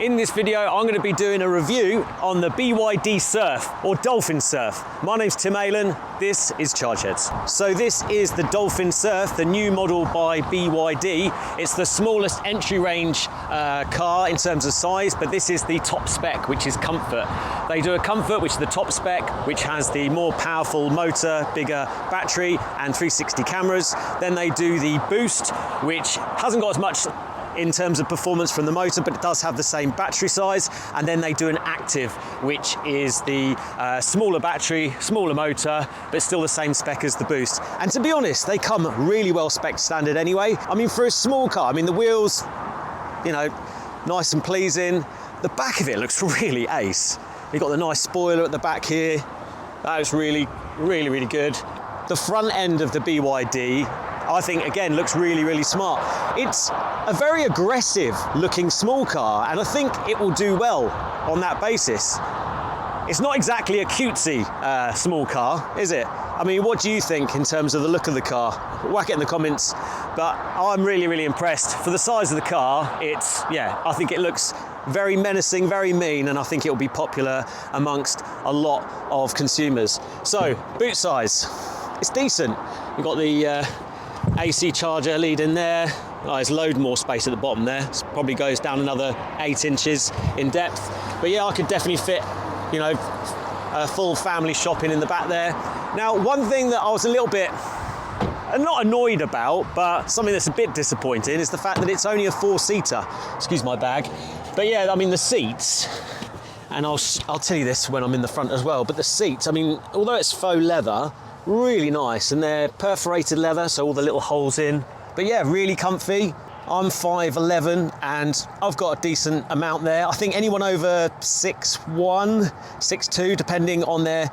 In this video, I'm going to be doing a review on the BYD Surf, or Dolphin Surf. My name's Tim Aylan, this is Chargeheads. So this is the Dolphin Surf, the new model by BYD. It's the smallest entry range car in terms of size, but this is the top spec, which is Comfort. They do a Comfort, which is the top spec, which has the more powerful motor, bigger battery, and 360 cameras. Then they do the Boost, which hasn't got as much in terms of performance from the motor, but it does have the same battery size. And then they do an Active, which is the smaller battery, smaller motor, but still the same spec as the Boost. And to be honest, they come really well spec standard anyway. I mean, for a small car, I mean, the wheels, you know, nice and pleasing. The back of it looks really ace. You've got the nice spoiler at the back here. That is really good. The front end of the BYD, I think, again, looks really smart. It's a very aggressive looking small car, and I think it will do well on that basis. It's not exactly a cutesy small car, is it? I mean, what do you think in terms of the look of the car? Whack it in the comments. But I'm really impressed. For the size of the car, it's, yeah, I think it looks very menacing, very mean, and I think it will be popular amongst a lot of consumers. So, boot size, it's decent. We've got the AC charger lead in there. Oh, there's load more space at the bottom there. This probably goes down another 8 inches in depth. But yeah, I could definitely fit, you know, a full family shopping in the back there. Now, one thing that I was a little bit, not annoyed about, but something that's a bit disappointing is the fact that it's only a 4-seater. Excuse my bag. But yeah, I mean, the seats, and I'll tell you this when I'm in the front as well, but the seats, I mean, although it's faux leather, really nice, and they're perforated leather, so all the little holes in. But yeah, really comfy. I'm 5'11", and I've got a decent amount there. I think anyone over 6'1", 6'2", depending on their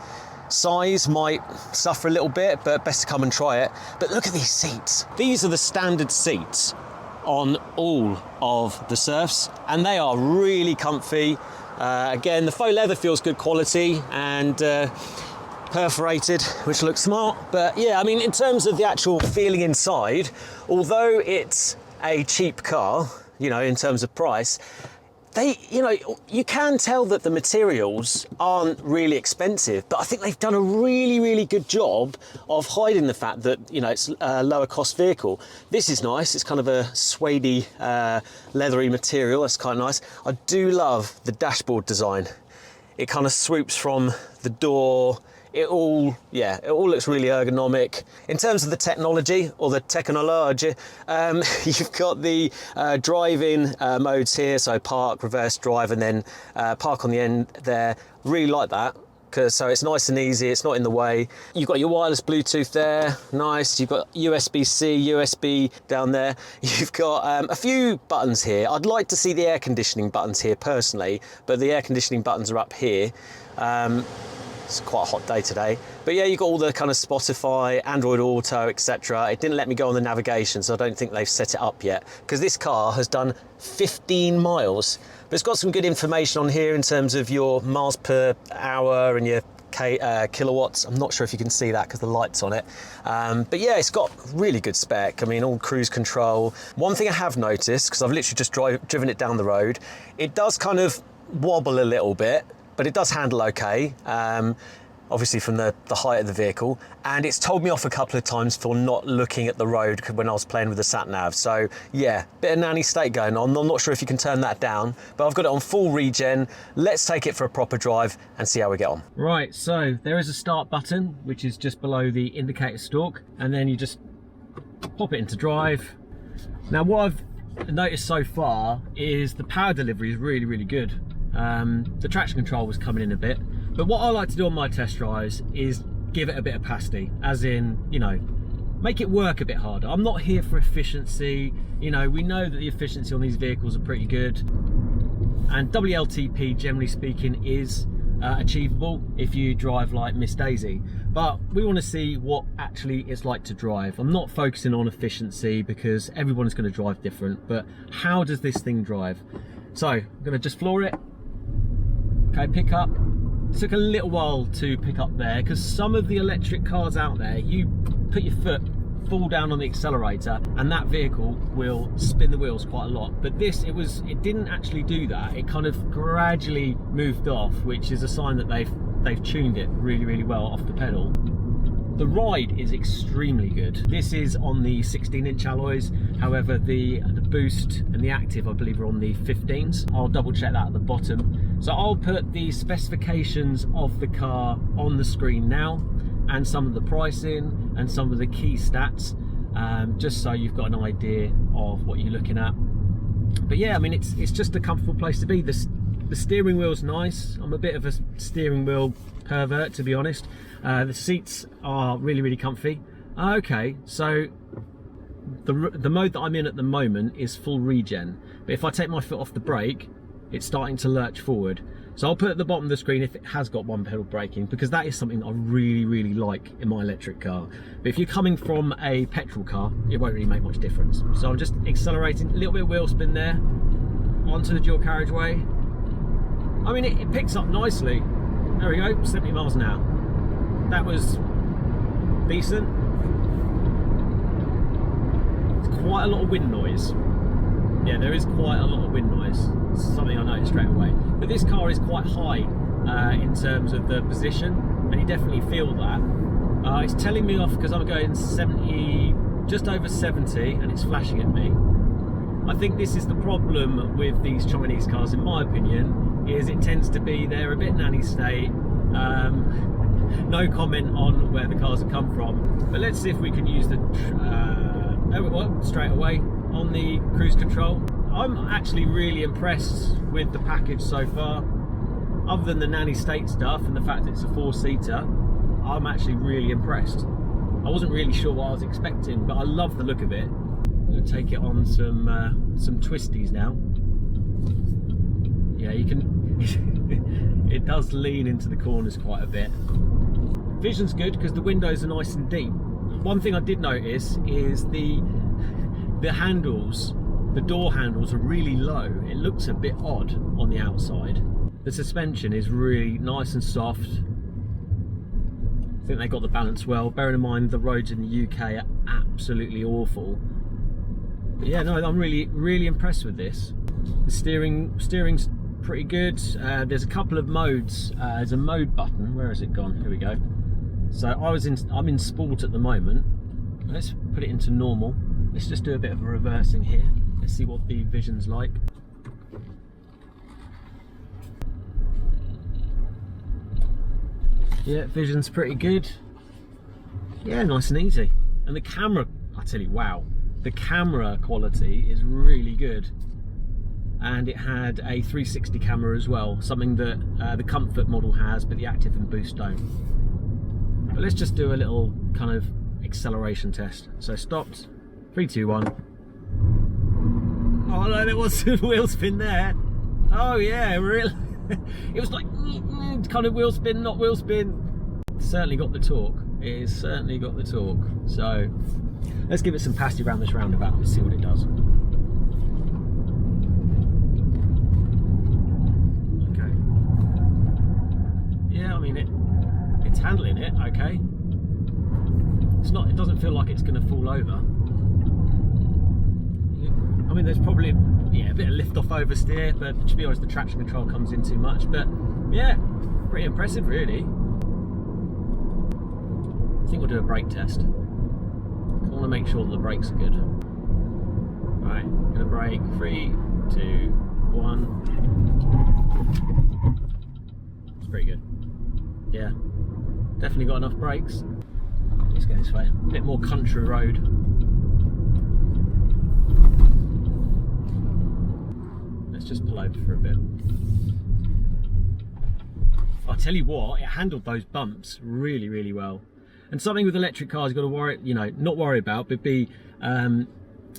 size, might suffer a little bit, but best to come and try it. But look at these seats. These are the standard seats on all of the Surfs, and they are really comfy. Again, the faux leather feels good quality, and perforated, which looks smart. But yeah, I mean, in terms of the actual feeling inside, although it's a cheap car, you know, in terms of price, they, you know, you can tell that the materials aren't really expensive, but I think they've done a really good job of hiding the fact that, you know, it's a lower cost vehicle. This is nice. It's kind of a suede leathery material. That's kind of nice. I do love the dashboard design. It kind of swoops from the door. It all looks really ergonomic. In terms of the technology, or the technology, you've got the driving modes here, so park, reverse drive, and then park on the end there. Really like that, so it's nice and easy, it's not in the way. You've got your wireless Bluetooth there, nice. You've got USB-C, USB down there. You've got a few buttons here. I'd like to see the air conditioning buttons here personally, but the air conditioning buttons are up here. It's quite a hot day today. But yeah, you've got all the kind of Spotify, Android Auto, etc. It didn't let me go on the navigation, so I don't think they've set it up yet, because this car has done 15 miles. But it's got some good information on here in terms of your miles per hour and your kilowatts. I'm not sure if you can see that because the light's on it. But yeah, it's got really good spec. I mean, all cruise control. One thing I have noticed, because I've literally just driven it down the road, it does kind of wobble a little bit, but it does handle okay, obviously from the height of the vehicle. And it's told me off a couple of times for not looking at the road when I was playing with the sat-nav. So yeah, bit of nanny state going on. I'm not sure if you can turn that down, but I've got it on full regen. Let's take it for a proper drive and see how we get on. Right, so there is a start button, which is just below the indicator stalk, and then you just pop it into drive. Now, what I've noticed so far is the power delivery is really good. The traction control was coming in a bit, but what I like to do on my test drives is give it a bit of pasty, as in, you know, make it work a bit harder. I'm not here for efficiency. You know, we know that the efficiency on these vehicles are pretty good, and WLTP, generally speaking, is achievable if you drive like Miss Daisy. But we want to see what actually it's like to drive. I'm not focusing on efficiency because everyone's going to drive different, but how does this thing drive? So I'm going to just floor it. Okay, pick up. It took a little while to pick up there because some of the electric cars out there, you put your foot full down on the accelerator and that vehicle will spin the wheels quite a lot. But this, it didn't actually do that. It kind of gradually moved off, which is a sign that they've tuned it really, really well off the pedal. The ride is extremely good. This is on the 16-inch alloys. However, the boost and the active, I believe, are on the 15s. I'll double check that at the bottom. So I'll put the specifications of the car on the screen now, and some of the pricing and some of the key stats, just so you've got an idea of what you're looking at. But yeah, I mean, it's just a comfortable place to be. The steering wheel's nice. I'm a bit of a steering wheel pervert, to be honest. The seats are really, really comfy. Okay, so the mode that I'm in at the moment is full regen, but if I take my foot off the brake, it's starting to lurch forward. So I'll put at the bottom of the screen if it has got one pedal braking, because that is something that I really, really like in my electric car. But if you're coming from a petrol car, it won't really make much difference. So I'm just accelerating, a little bit of wheel spin there, onto the dual carriageway. I mean, it picks up nicely. There we go, 70 miles an hour. That was decent. It's quite a lot of wind noise. Yeah, there is quite a lot of wind noise. It's something I noticed straight away. But this car is quite high in terms of the position, and you definitely feel that. It's telling me off because I'm going 70, just over 70, and it's flashing at me. I think this is the problem with these Chinese cars, in my opinion, is it tends to be they're a bit nanny state. No comment on where the cars have come from, but let's see if we can use the straight away on the cruise control. I'm actually really impressed with the package so far. Other than the nanny state stuff and the fact that it's a 4-seater, I'm actually really impressed. I wasn't really sure what I was expecting, but I love the look of it. I'm going to take it on some twisties now. Yeah, you can. It does lean into the corners quite a bit. Vision's good because the windows are nice and deep. One thing I did notice is the handles, the door handles are really low. It looks a bit odd on the outside. The suspension is really nice and soft. I think they got the balance well. Bearing in mind the roads in the UK are absolutely awful. But yeah, no, I'm really, really impressed with this. The steering's pretty good. There's a couple of modes. There's a mode button. Where has it gone? Here we go. So I'm in sport at the moment. Let's put it into normal. Let's just do a bit of a reversing here. Let's see what the vision's like. Yeah, vision's pretty good. Yeah, nice and easy. And the camera, I tell you, wow. The camera quality is really good. And it had a 360 camera as well, something that the Comfort model has, but the Active and Boost don't. But let's just do a little kind of acceleration test. So stopped, 3, 2, 1. Oh no, there was some wheel spin there. Oh yeah, really? It was like kind of wheel spin, not wheel spin. Certainly got the torque. It has certainly got the torque. So let's give it some pasty around this roundabout and see what it does. It's handling it okay. It's not. It doesn't feel like it's going to fall over. I mean, there's probably a bit of lift off oversteer, but to be honest, the traction control comes in too much. But yeah, pretty impressive, really. I think we'll do a brake test. I want to make sure that the brakes are good. Right, gonna brake. 3, 2, 1. It's pretty good. Yeah, definitely got enough brakes. Let's go this way. A bit more country road. Let's just pull over for a bit. I'll tell you what, it handled those bumps really, really well. And something with electric cars you've got to worry, not worry about, but be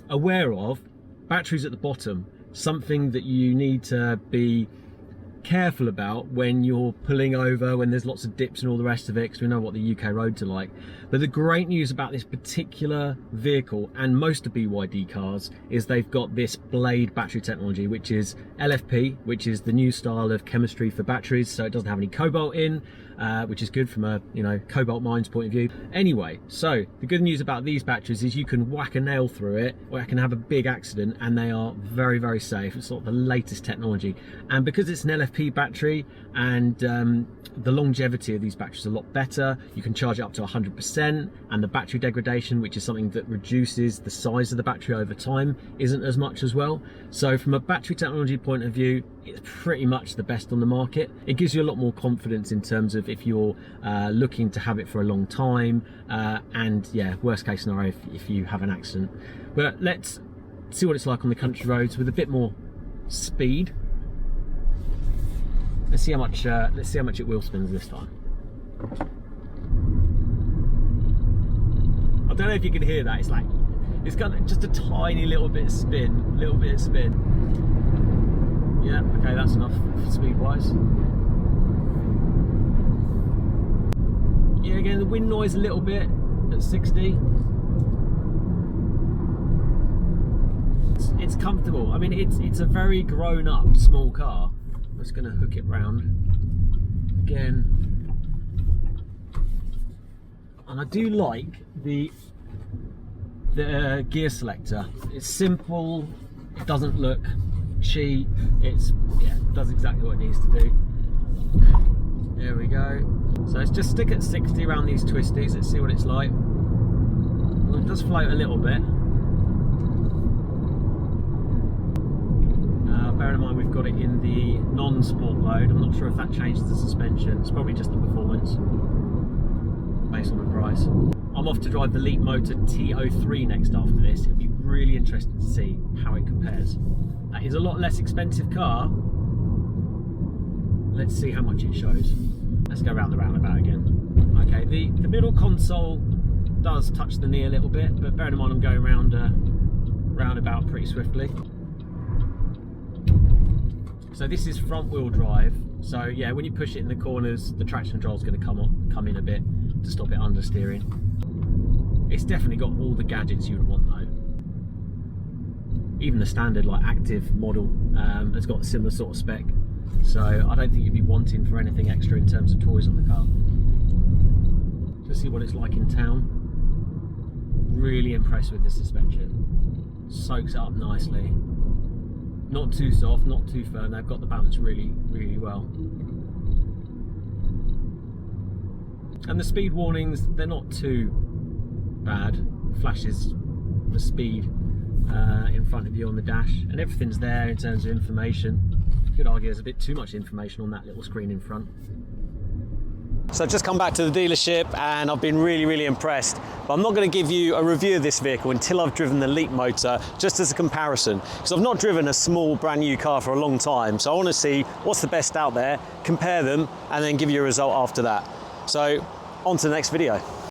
aware of. Batteries at the bottom. Something that you need to be careful about when you're pulling over, when there's lots of dips and all the rest of it, because we know what the UK roads are like. But the great news about this particular vehicle and most of BYD cars is they've got this blade battery technology, which is LFP, which is the new style of chemistry for batteries. So it doesn't have any cobalt in, which is good from a cobalt mines point of view. Anyway, so the good news about these batteries is you can whack a nail through it, or it can have a big accident, and they are very, very safe. It's sort of the latest technology, and because it's an LFP battery and the longevity of these batteries is a lot better, you can charge it up to 100%, and the battery degradation, which is something that reduces the size of the battery over time, isn't as much as well. So from a battery technology point of view, it's pretty much the best on the market. It gives you a lot more confidence in terms of if you're looking to have it for a long time, and yeah, worst case scenario if you have an accident. But let's see what it's like on the country roads with a bit more speed. Let's see how much it wheel spins this time. I don't know if you can hear that. It's got just a tiny little bit of spin, Yeah, okay, that's enough speed-wise. Yeah, again, the wind noise a little bit at 60. It's comfortable. I mean, it's a very grown-up small car. I'm just going to hook it round again, and I do like the gear selector. It's simple. It doesn't look cheap. It does exactly what it needs to do. There we go. So let's just stick at 60 around these twisties. Let's see what it's like. Well, it does float a little bit. Bear in mind we've got it in the non-sport mode. I'm not sure if that changes the suspension. It's probably just the performance based on the price. I'm off to drive the Leap Motor T03 next after this. It'll be really interesting to see how it compares. That is a lot less expensive car. Let's see how much it shows. Let's go around the roundabout again. Okay, the middle console does touch the knee a little bit, but bear in mind I'm going around roundabout pretty swiftly. So this is front wheel drive. So yeah, when you push it in the corners, the traction control is going to come in a bit to stop it understeering. It's definitely got all the gadgets you would want though. Even the standard like active model has got a similar sort of spec. So I don't think you'd be wanting for anything extra in terms of toys on the car. Just see what it's like in town. Really impressed with the suspension. Soaks it up nicely. Not too soft, not too firm. They've got the balance really, really well. And the speed warnings, they're not too bad. Flashes the speed in front of you on the dash, and everything's there in terms of information. You could argue there's a bit too much information on that little screen in front. So I've just come back to the dealership and I've been really, really impressed. But I'm not going to give you a review of this vehicle until I've driven the Leap Motor, just as a comparison. Because I've not driven a small brand new car for a long time. So I want to see what's the best out there, compare them, and then give you a result after that. So on to the next video.